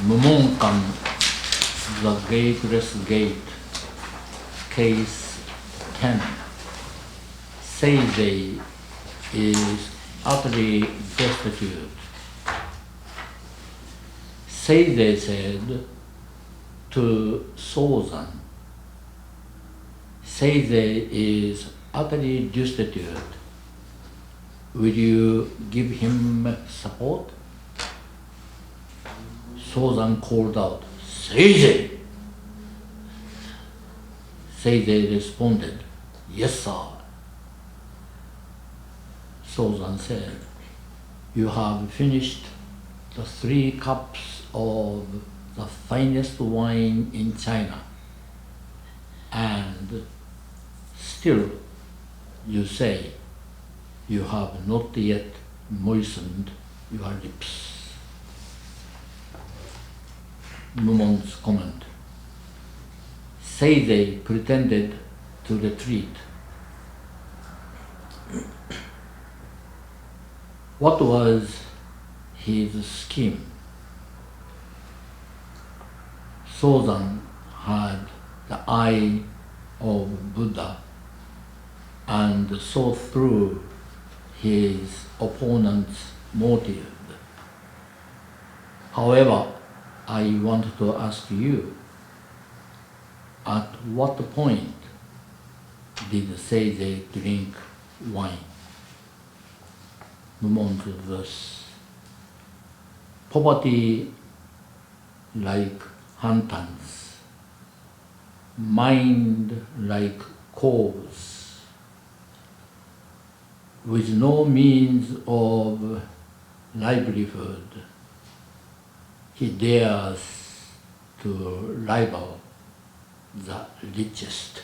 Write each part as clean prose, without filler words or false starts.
Mumonkan, the Gateless Gate, case 10. Seizei is utterly destitute. Seizei said to Solon, Seizei is utterly destitute. Will you give him support? Solon called out, Seizei! Seizei responded, Yes, sir. Solon said, You have finished the 3 cups of the finest wine in China, and still you say you have not yet moistened your lips. Mumon's comment. Seizei pretended to retreat. What was his scheme? Solon had the eye of Buddha and saw through his opponent's motive. However, I want to ask you, at what point did Seizei drink wine? Mumon's verse. Poverty like hunters, mind like cows, with no means of livelihood, he dares to rival the richest.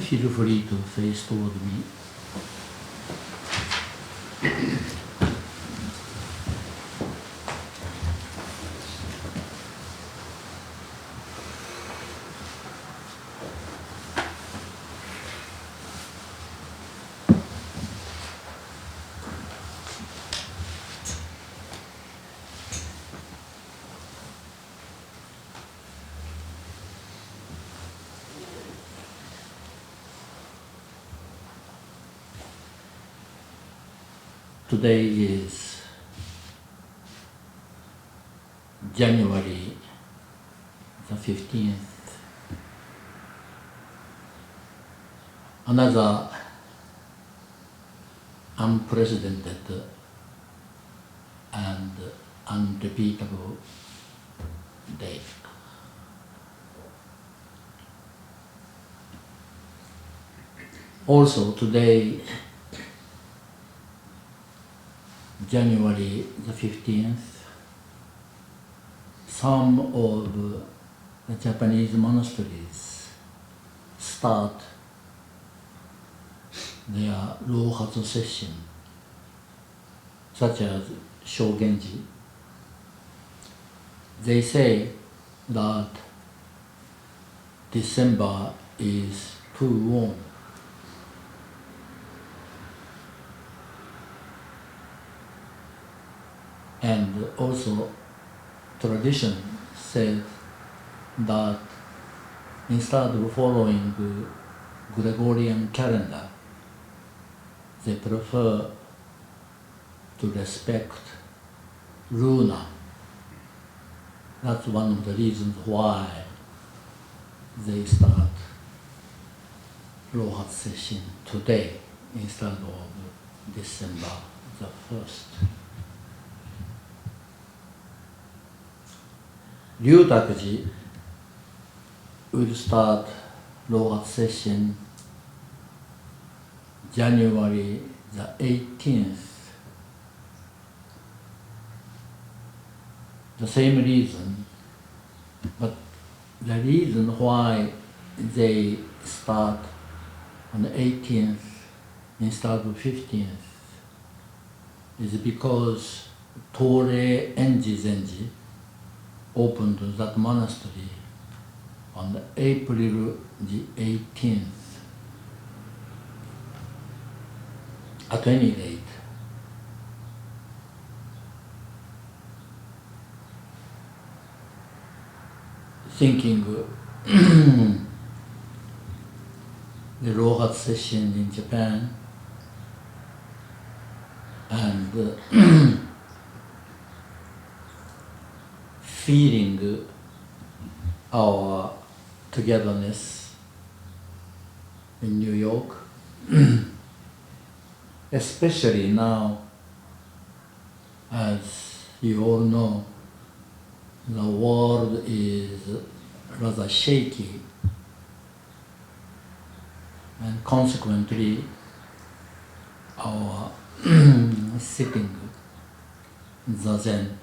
Feel free to face toward me. Today is January the 15th. Another unprecedented and unrepeatable day. Also today, January the 15th, some of the Japanese monasteries start their Rohatsu session, such as Shogenji. They say that December is too warm. And also, tradition says that instead of following the Gregorian calendar, they prefer to respect lunar. That's one of the reasons why they start Rohatsu session today instead of December the 1st. Ryutakuji will start Rohatsu session January the 18th. The same reason, but the reason why they start on the 18th instead of 15th is because Tore Enji Zenji opened that monastery on the April the 18th. At any rate, thinking the Rohat session in Japan and feeling our togetherness in New York, especially now, as you all know, the world is rather shaky, and consequently our sitting Zazen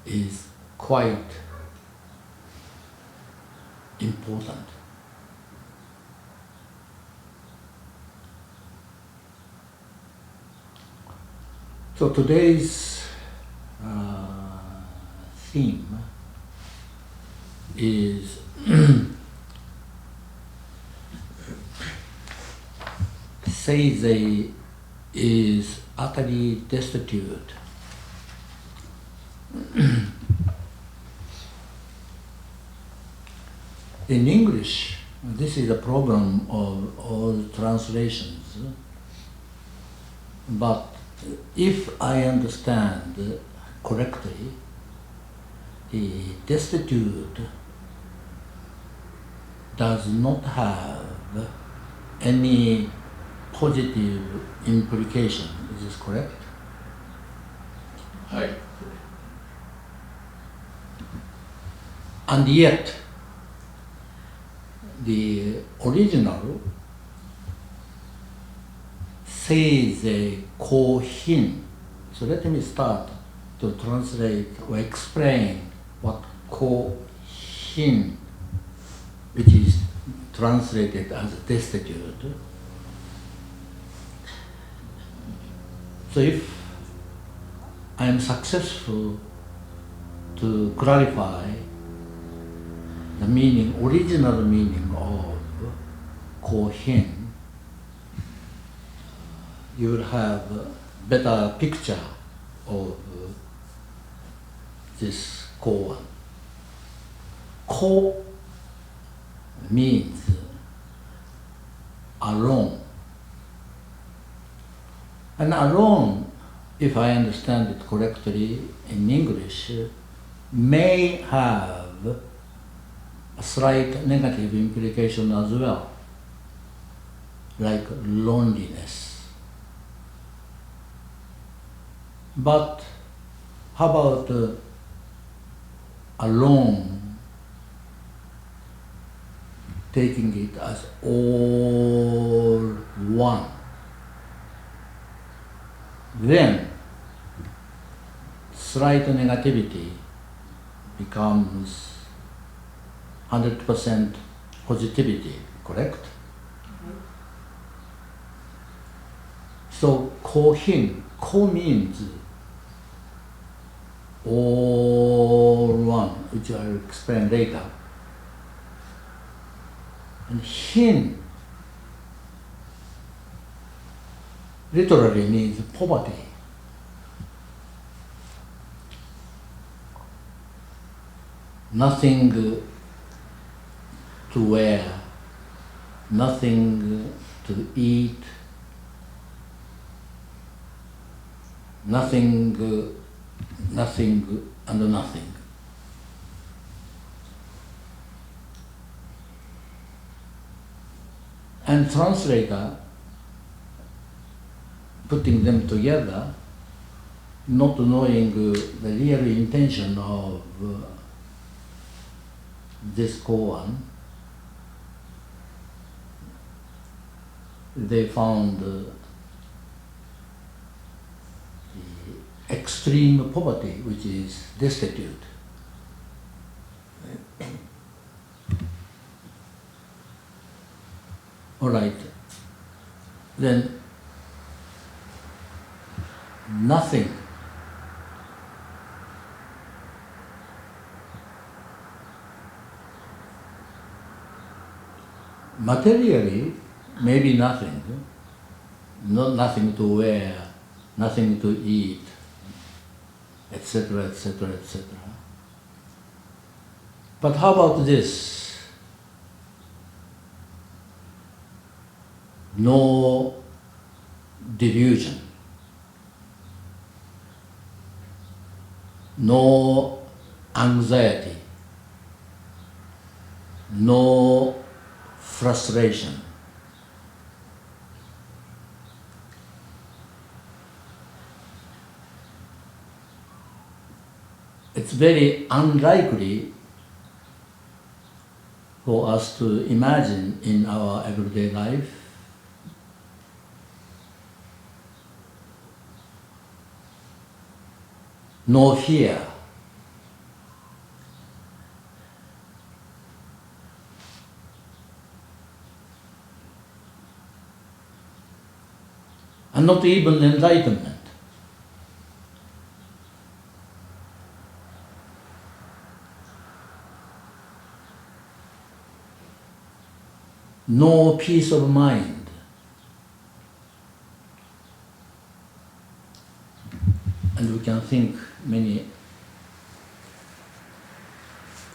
is quite important. So today's theme is Seizei is utterly destitute. In English, this is a problem of all translations, but if I understand correctly, the destitute does not have any positive implication. Is this correct? Hi. And yet, the original Seizei Kohin. So let me start to translate or explain what Kohin, which is translated as destitute. So if I am successful to clarify the meaning, original meaning of Kohin, you will have a better picture of this koan. Ko means alone. And alone, if I understand it correctly in English, may have a slight negative implication as well, like loneliness. But how about alone, taking it as all one? Then slight negativity becomes 100% positivity, correct? So kohin, ko means all one, which I will explain later. And hin literally means poverty. Nothing to wear, nothing to eat, nothing and nothing. And translator putting them together, not knowing the real intention of this koan, they found the extreme poverty, which is destitute. All right, then nothing materially, maybe nothing, nothing to wear, nothing to eat, etc., etc., etc. But how about this? No delusion, no anxiety, no frustration. It's very unlikely for us to imagine in our everyday life no fear, and not even enlightenment. No peace of mind. And we can think many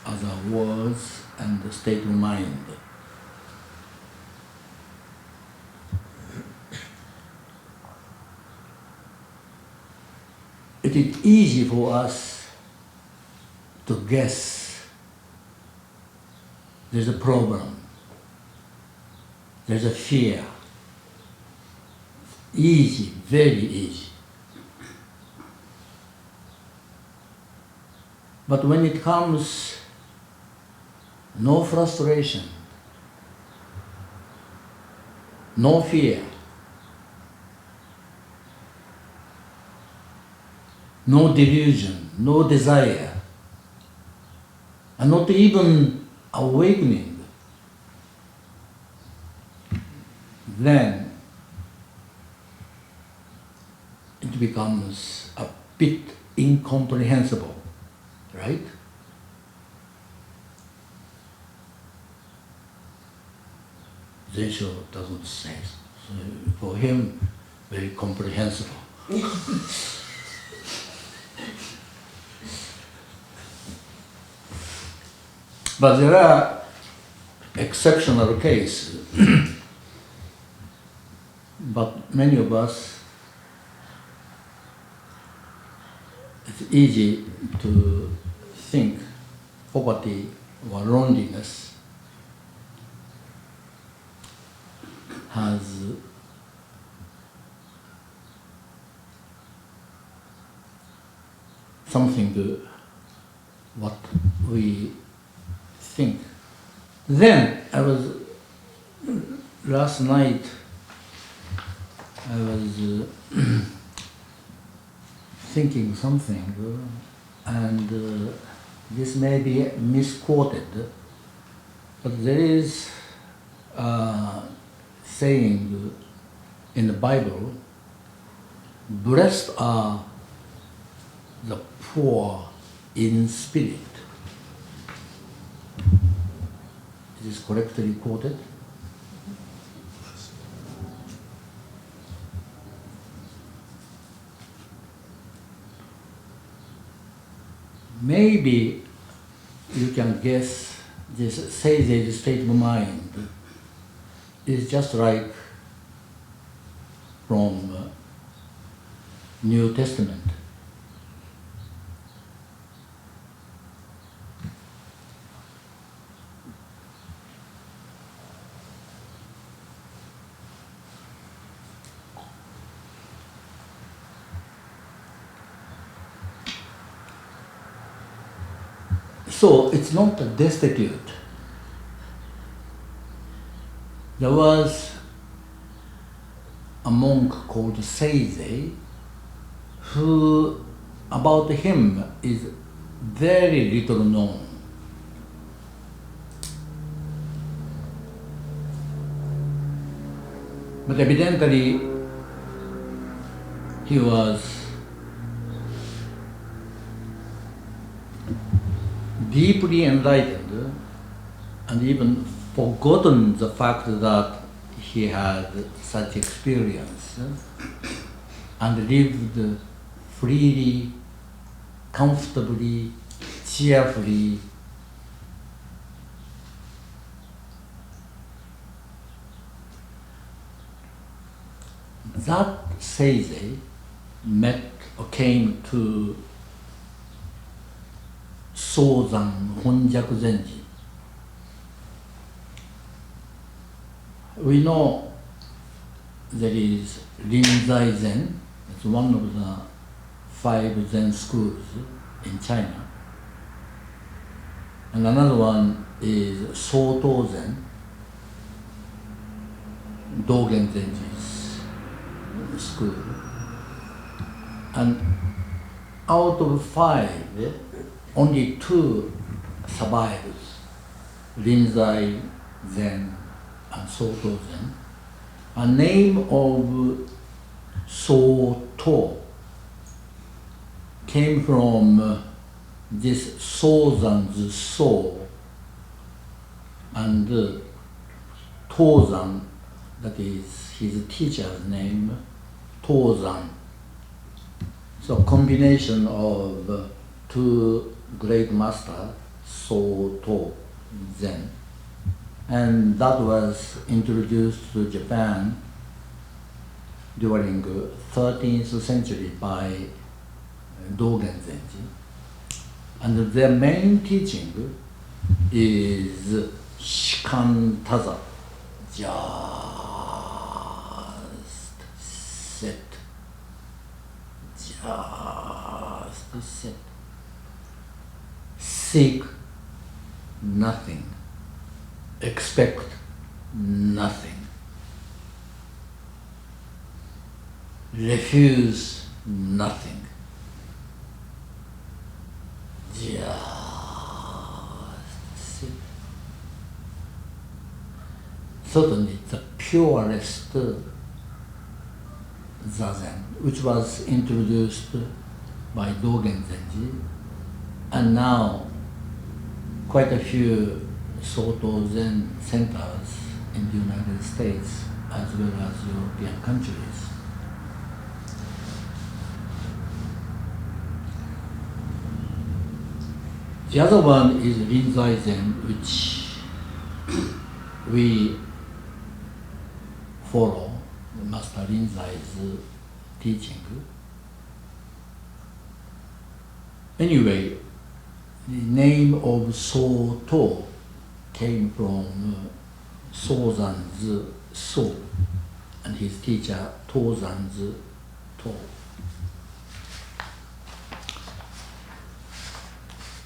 other words and the state of mind. It is easy for us to guess there's a problem, there's a fear. Easy, very easy. But when it comes, no frustration, no fear, no delusion, no desire, and not even awakening, then it becomes a bit incomprehensible, right? Zensho doesn't say so. For him, very comprehensible. But there are exceptional cases. But many of us, it's easy to think poverty or loneliness has something to what we think. Then last night I was thinking something, and this may be misquoted, but there is a saying in the Bible, blessed are the poor in spirit. Is this correctly quoted? Maybe you can guess this Seizei state of mind is just like from New Testament. So it's not a destitute. There was monk called Seizei, who about him is very little known. But evidently, he was deeply enlightened and even forgotten the fact that he had such experience and lived freely, comfortably, cheerfully. That Seizei met or came to Sozan Honjaku Zenji. We know there is Rinzai Zen. It's one of the 5 Zen schools in China. And another one is Soto Zen, Dogen Zenji's school. And out of 5, only 2 survives, Rinzai Zen and Soto Zen. A name of Soto came from this Sozan's So, and Tozan, that is his teacher's name, Tozan. So combination of 2 great masters, Soto Zen. And that was introduced to Japan during 13th century by Dogen Zenji. And their main teaching is Shikantaza. Just sit. Just sit. Seek nothing. Expect nothing. Refuse nothing. Just sit. Certainly the purest Zazen, which was introduced by Dogen Zenji, and now quite a few Soto Zen centers in the United States as well as European countries. The other one is Rinzai Zen, which we follow Master Rinzai's teaching. Anyway, the name of Soto came from Sozan's So and his teacher Tozan's To.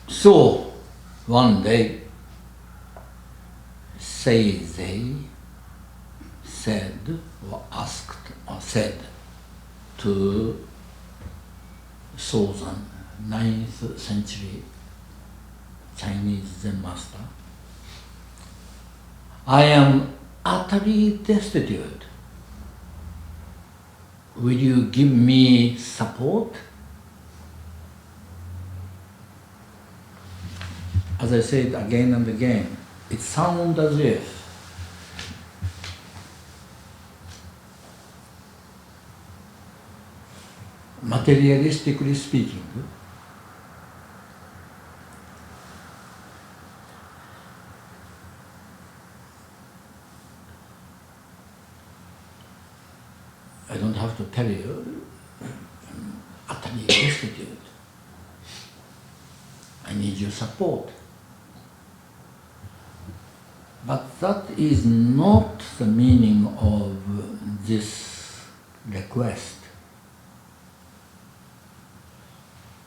So one day Seizei said or asked or said to Solon, 9th century Chinese Zen master, I am utterly destitute. Will you give me support? As I said again and again, it sounds as if materialistically speaking, I don't have to tell you, I'm utterly destitute. I need your support. But that is not the meaning of this request.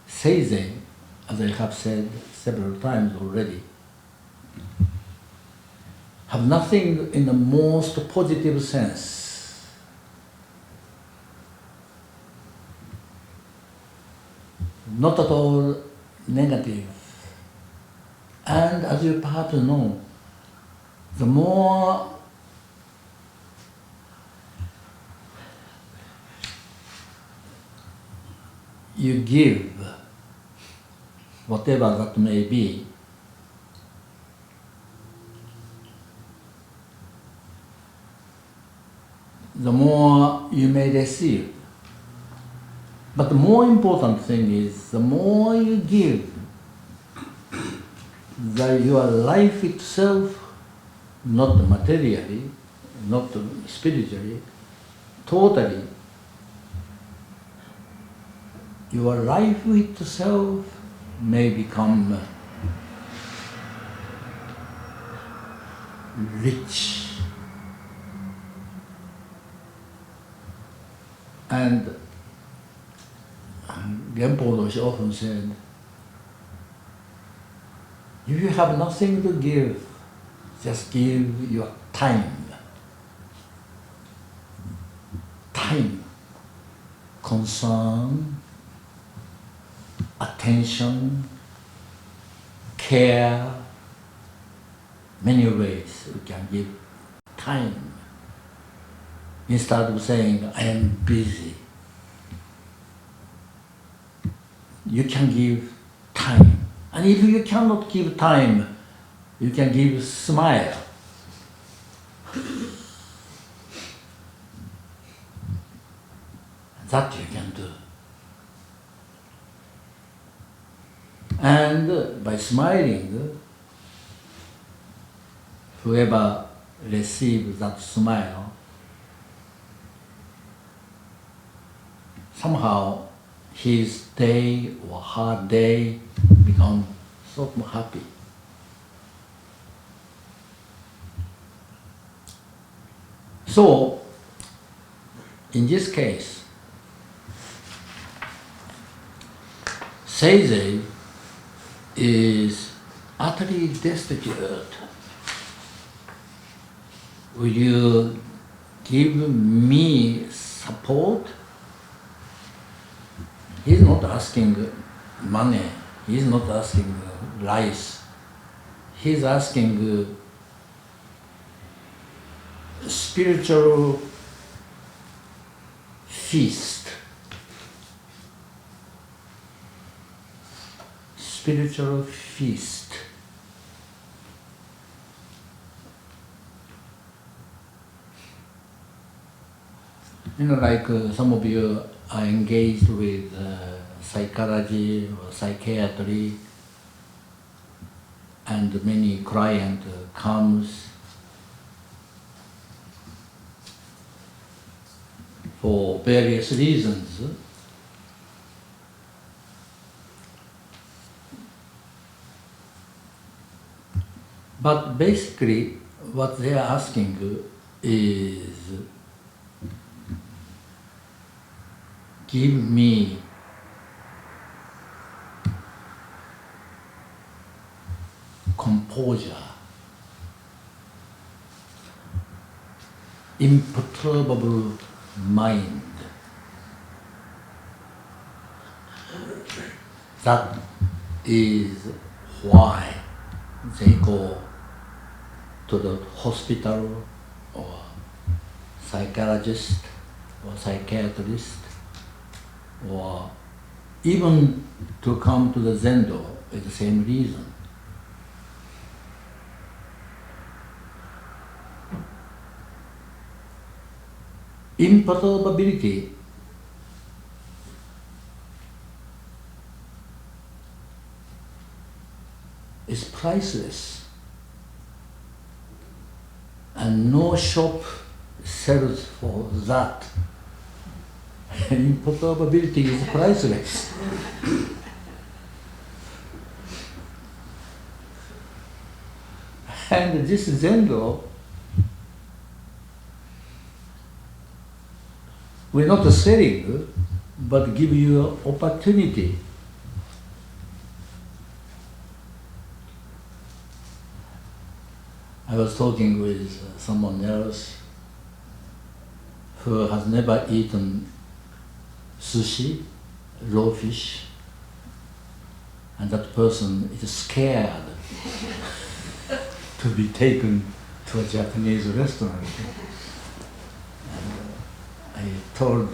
Seizei, as I have said several times already, have nothing in the most positive sense not at all negative. And as you perhaps know, the more you give, whatever that may be, the more you may receive. But the more important thing is, the more you give, that your life itself, not materially, not spiritually, totally, your life itself may become rich. And Genpo Roshi often said, if you have nothing to give, just give your time. Time, concern, attention, care, many ways you can give time. Instead of saying, I am busy, you can give time. And if you cannot give time, you can give smile. That you can do. And by smiling, whoever receives that smile, somehow his day or her day becomes so happy. So, in this case, Seizei is utterly destitute. Will you give me support? He's not asking money, he's not asking rice, he's asking spiritual feast. Spiritual feast. You know, like some of you are engaged with psychology or psychiatry, and many client comes for various reasons. But basically, what they are asking is, give me composure, imperturbable mind. That is why they go to the hospital or psychologist or psychiatrist, or even to come to the zendo is the same reason. Imperturbability is priceless, and no shop sells for that. Imperturbability is priceless. And this zendo, we're not selling, but give you an opportunity. I was talking with someone else who has never eaten sushi, raw fish, and that person is scared to be taken to a Japanese restaurant. And I told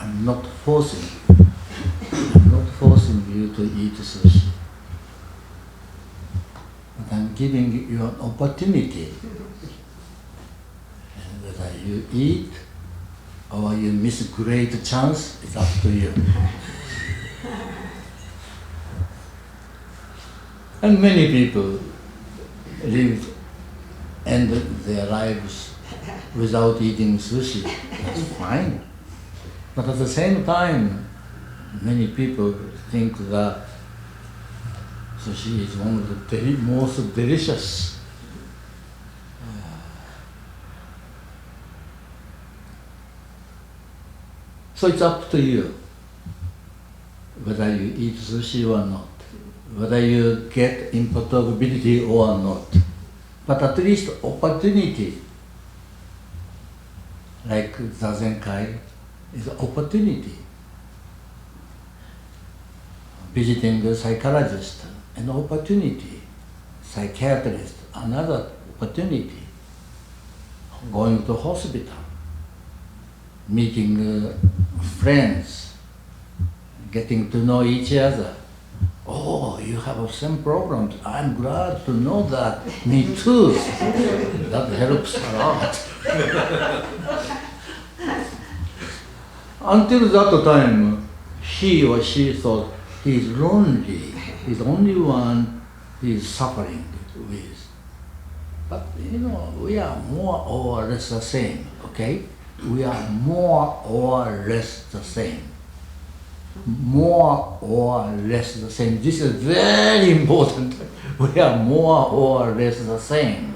I'm not forcing you. I'm not forcing you to eat sushi. But I'm giving you an opportunity. And whether you eat or you miss a great chance, it's up to you. And many people end their lives without eating sushi. That's fine. But at the same time, many people think that sushi is one of the most delicious. So it's up to you whether you eat sushi or not, whether you get imperturbability or not. But at least opportunity, like Zazenkai, is an opportunity. Visiting a psychologist, an opportunity. Psychiatrist, another opportunity. Going to hospital, meeting friends, getting to know each other. Oh, you have some problems. I'm glad to know that. Me too. That helps a lot. Until that time, he or she thought he's lonely. He's the only one he's suffering with. But we are more or less the same, okay? We are more or less the same. More or less the same. This is very important. We are more or less the same.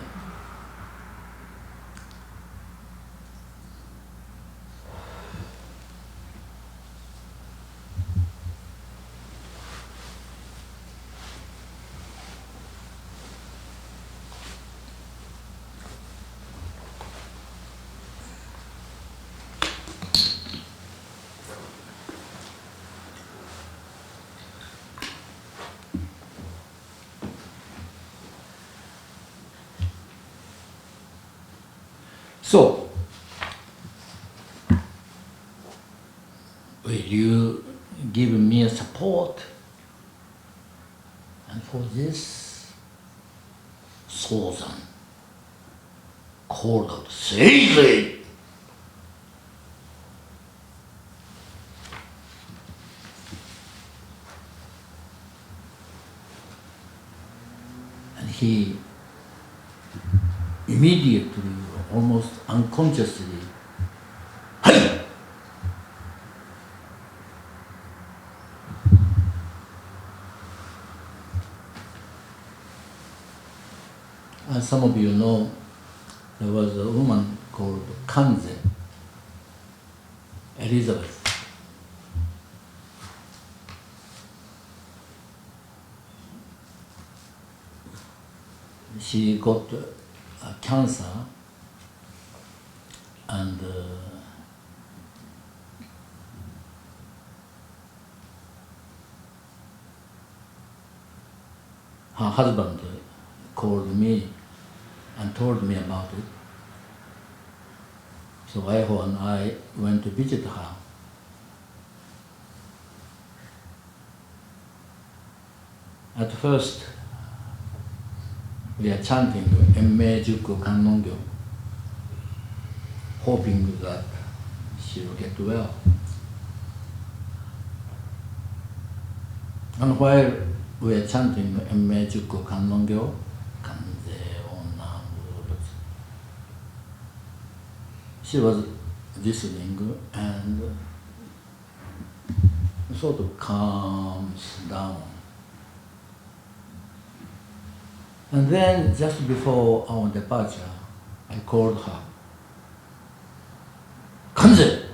So, will you give me a support? And for this, Solon called out Seizei. And he immediately, almost unconsciously, "Hey!" As some of you know, there was a woman called Kanze, Elizabeth. She got cancer, and her husband called me and told me about it. So Aiho and I went to visit her. At first, we are chanting Emme Juku Kannongyo, hoping that she will get well. And while we are chanting Emme Juku Kannongyo, she was listening and sort of calms down. And then, just before our departure, I called her. Kanze!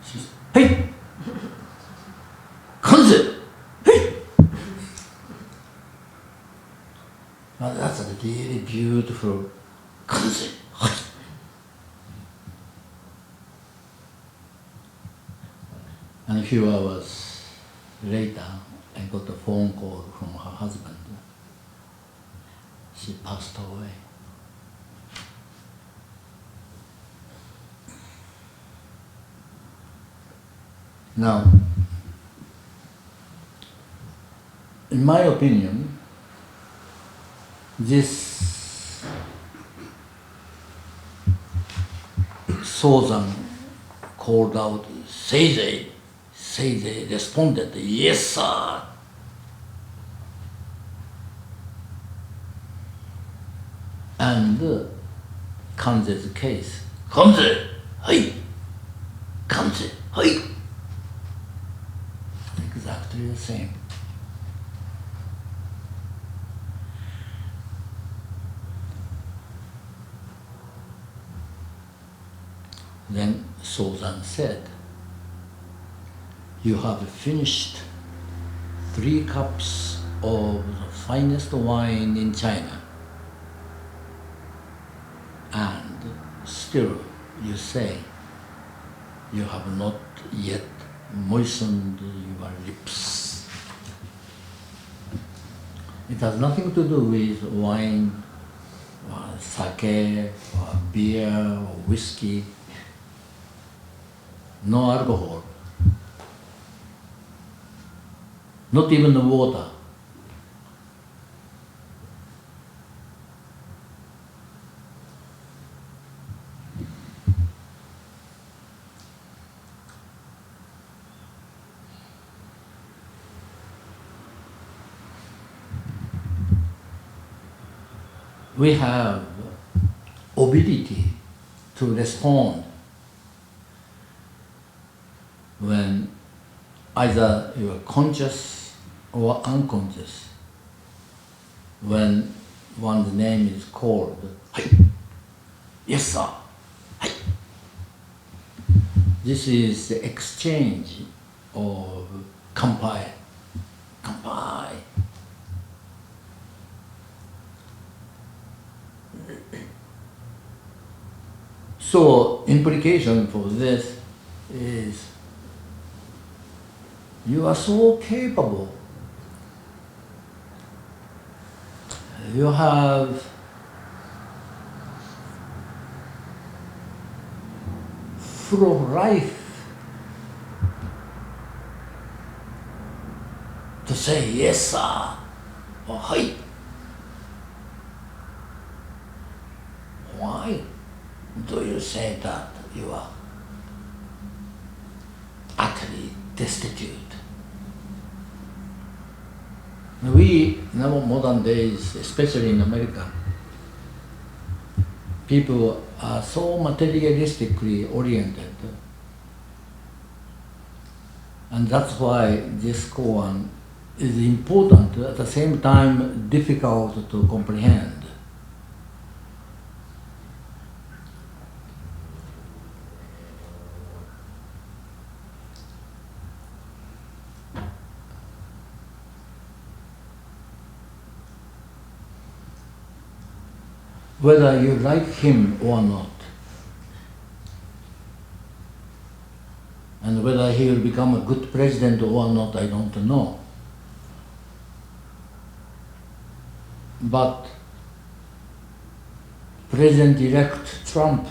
She said, "Hey! Kanze! Hey!" Now that's a really beautiful Kanze. And a few hours later, I got a phone call from her husband. She passed away. Now, in my opinion, this Solon called out, Seizei. Seizei responded, yes, sir. And Kanze's case, Kanze, hai, Kanze, hai. Exactly the same. Then Solon said, you have finished 3 cups of the finest wine in China, and still you say you have not yet moistened your lips. It has nothing to do with wine, or sake, or beer, or whiskey. No alcohol. Not even the water. We have ability to respond when either you are conscious or unconscious. When one's name is called, hai, yes sir, hai. This is the exchange of kanpai, kanpai. So implication for this is you are so capable. You have full of life to say yes sir or hai. Why do you say that you are utterly destitute? We, in our modern days, especially in America, people are so materialistically oriented. And that's why this koan is important, at the same time difficult to comprehend. Whether you like him or not, and whether he will become a good president or not, I don't know. But President-elect Trump,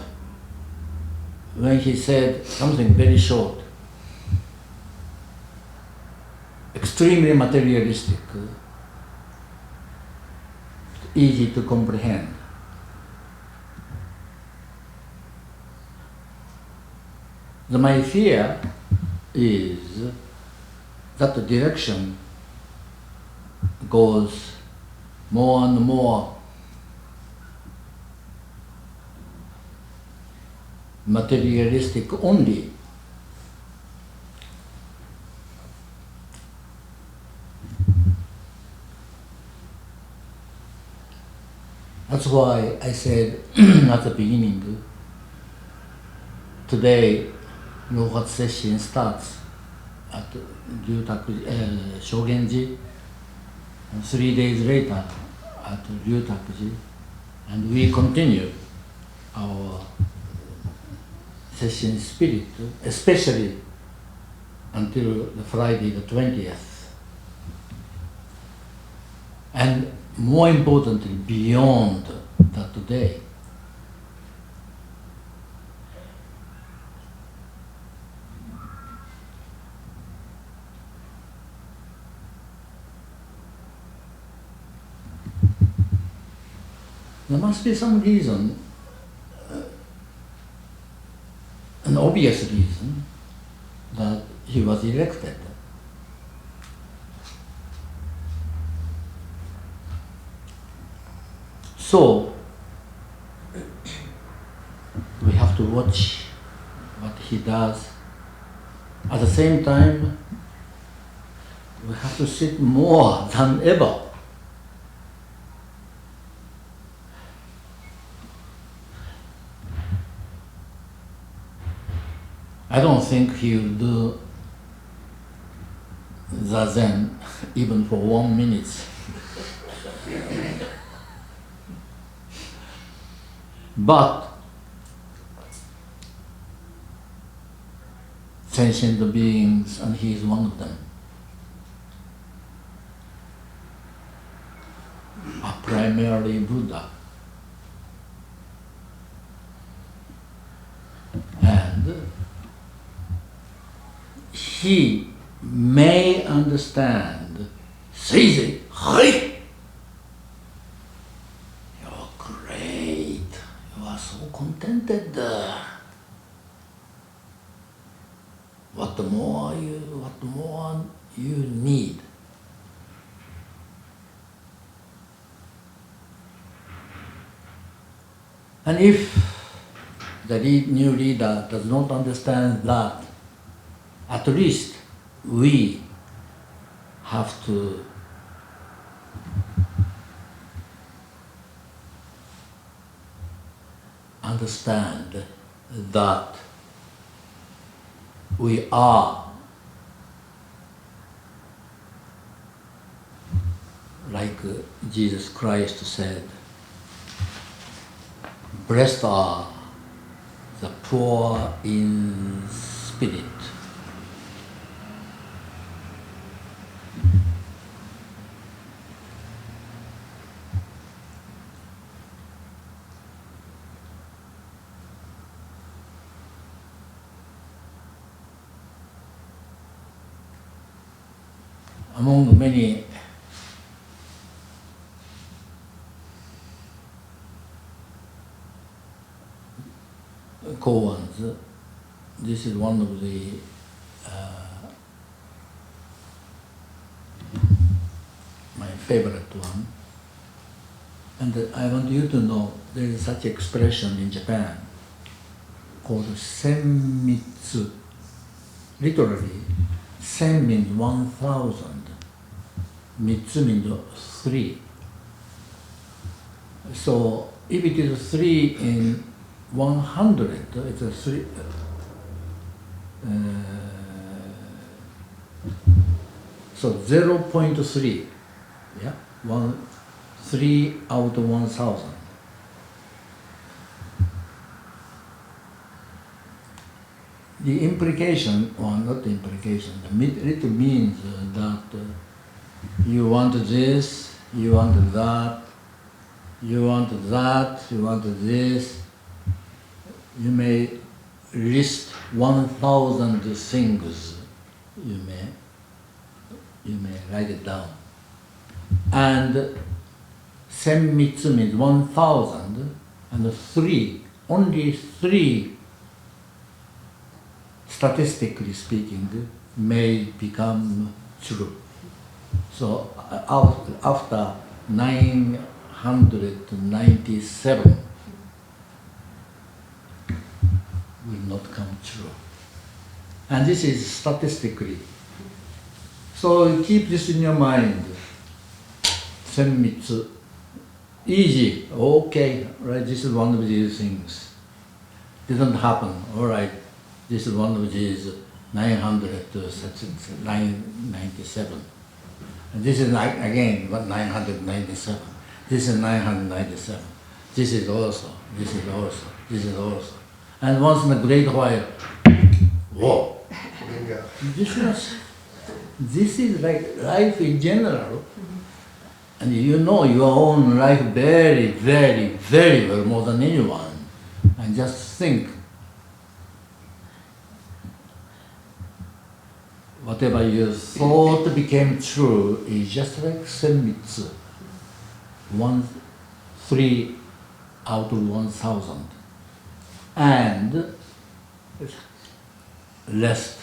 when he said something very short, extremely materialistic, easy to comprehend. My fear is that the direction goes more and more materialistic only. That's why I said at the beginning, today Rohat session starts at Shogenji, and 3 days later at Ryutakuji, and we continue our session spirit, especially until the Friday the 20th. And more importantly, beyond that day. There must be some reason, an obvious reason, that he was elected. So, we have to watch what he does. At the same time, we have to sit more than ever. I don't think he will do Zazen even for 1 minute. But sentient beings, and he is one of them, are primarily Buddha. And he may understand Seizei. Hey! You're great. You are so contented. What more you need? And if the new leader does not understand that, at least we have to understand that we are, like Jesus Christ said, blessed are the poor in spirit. Among many koans, this is one of the my favorite one. And I want you to know there is such expression in Japan called senmitsu. Literally, sen means 1,000. Mitsu means 3. So if it is 3 in 100, it's a 3. So 0.3, yeah, 3 out of 1,000. The implication, or not the implication, it means that you want this, you want that, you want that, you want this. You may list 1,000 things. You may write it down. And senmitsu means 1,000, and 3, only 3, statistically speaking, may become true. So after 997 will not come true. And this is statistically. So keep this in your mind. Senmitsu. Easy. Okay, right, this is one of these things. Didn't happen. All right, this is one of these 997. And this is again 997. This is 997. This is also, this is also, this is also. And once in a great while, whoa, This is like life in general, and you know your own life very, very, very well, more than anyone. And just think, whatever you thought became true is just like senmitsu, 3 out of 1,000, and rest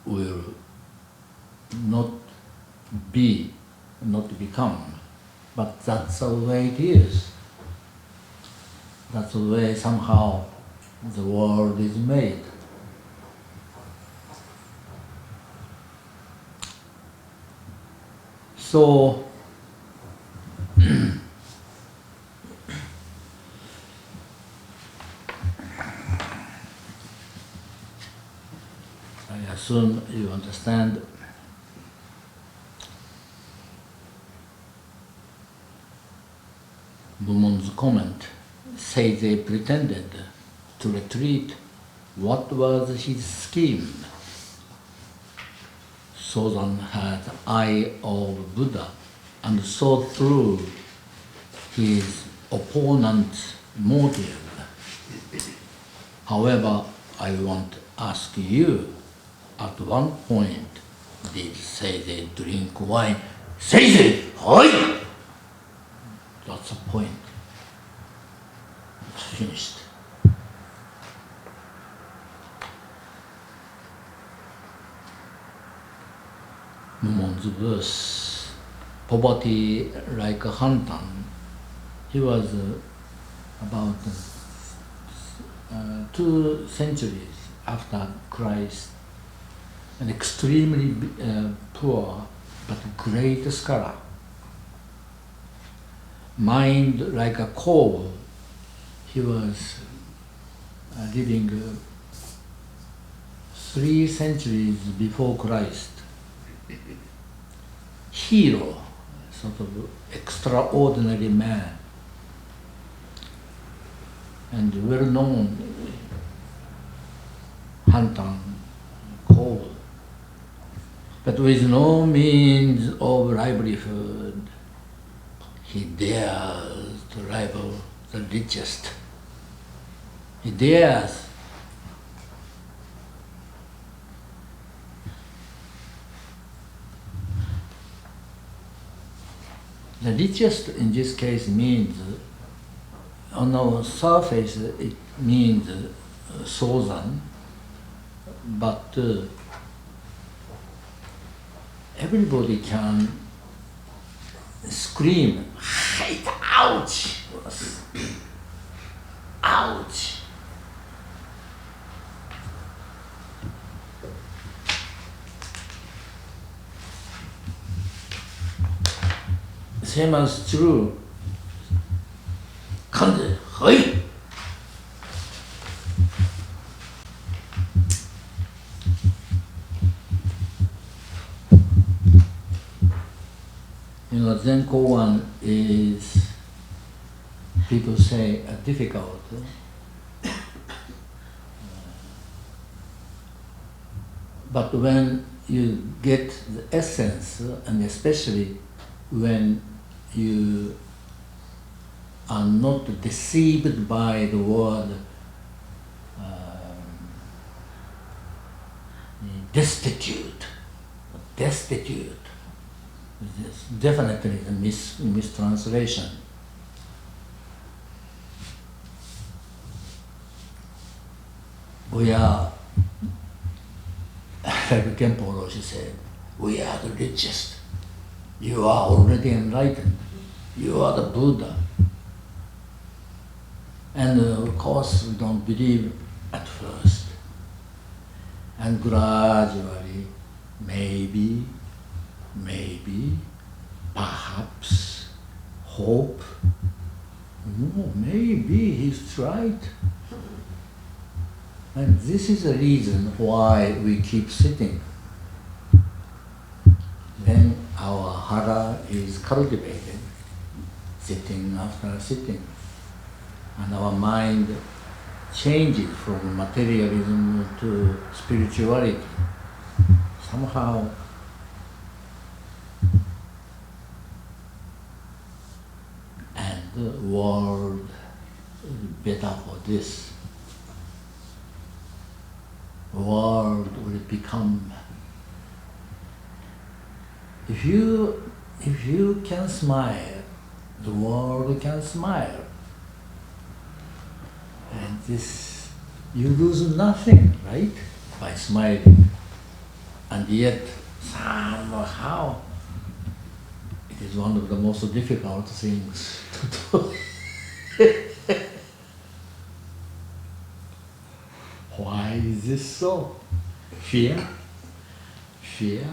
will not be, not become, but that's the way it is. That's the way somehow the world is made. So, I assume you understand. Bumon's comment. Seizei pretended to retreat. What was his scheme? Solon had the eye of Buddha and saw through his opponent's motive. However, I want to ask you, at one point, did Seizei drink wine? Seizei! Hai! That's the point. It's finished. Mumon's verse, poverty like a hunter. He was about 2 centuries after Christ, an extremely poor but great scholar. Mind like a coal, he was living 3 centuries before Christ. Hero, sort of extraordinary man, and well-known hunter, coal, but with no means of livelihood. He dares to rival the richest. He dares. The richest in this case means, on the surface, it means Solon, but everybody can scream, ouch! Ouch! Same as true. Kande, hai! You know, Zen koan is, people say, difficult. But when you get the essence, and especially when you are not deceived by the word destitute. Destitute. It's definitely a mistranslation. We are, like Genpo Roshi said, we are the richest. You are already enlightened. You are the Buddha. And of course, we don't believe at first. And gradually, maybe, perhaps, hope, no, maybe he's right. And this is the reason why we keep sitting. When our hara is cultivated, sitting after sitting, and our mind changes from materialism to spirituality. Somehow and the world is better for this. World will become, if you can smile, the world can smile. And this, you lose nothing, right? By smiling. And yet, somehow, it is one of the most difficult things to do. Why is this so? Fear? Fear?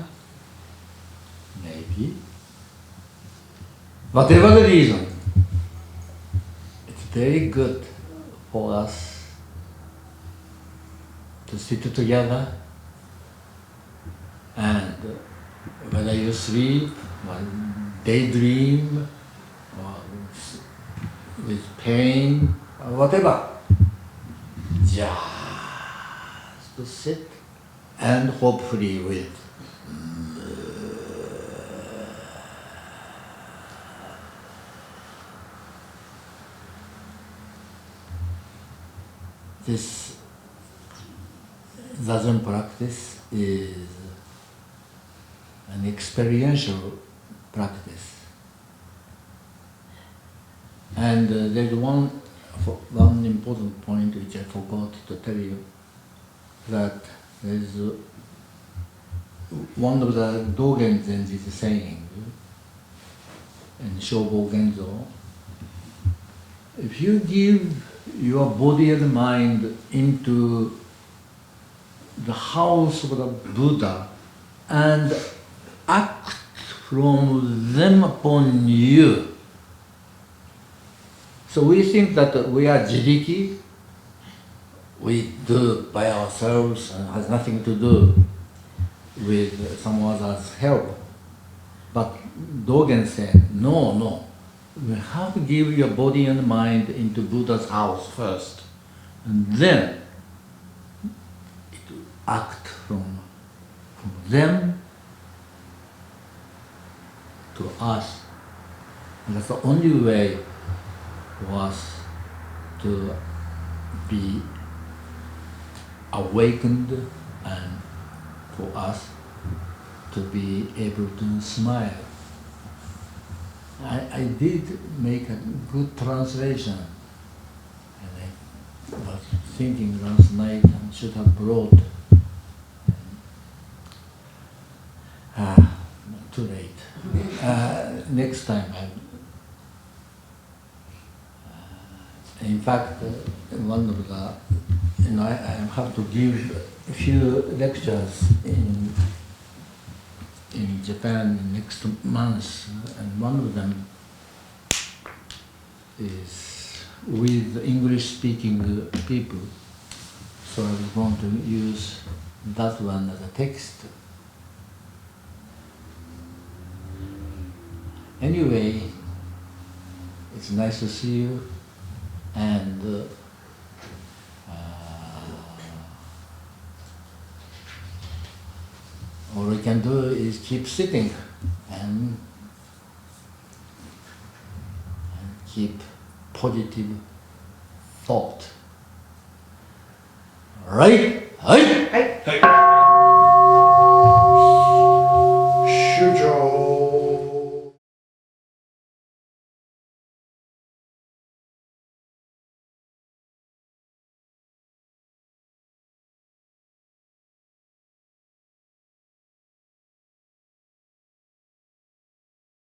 Maybe. Whatever the reason, it's very good for us to sit together, and whether you sleep or daydream or with pain or whatever, just to sit and hopefully with this Zazen practice is an experiential practice. And there's one important point which I forgot to tell you, that there's one of the Dogen Zenji saying in Shobo Genzo, if you give your body and mind into the house of the Buddha and act from them upon you. So we think that we are jiriki, we do by ourselves and has nothing to do with someone else's help. But Dogen said, no. You have to give your body and mind into Buddha's house first, and then act from them to us. And that's the only way for us to be awakened and for us to be able to smile. I did make a good translation, and I was thinking last night I should have brought. Too late. Next time. In fact, one of the, I have to give a few lectures in Japan next month, and one of them is with English-speaking people. So I was going to use that one as a text. Anyway, it's nice to see you, and all we can do is keep sitting and keep positive thought. Right? Right? 主張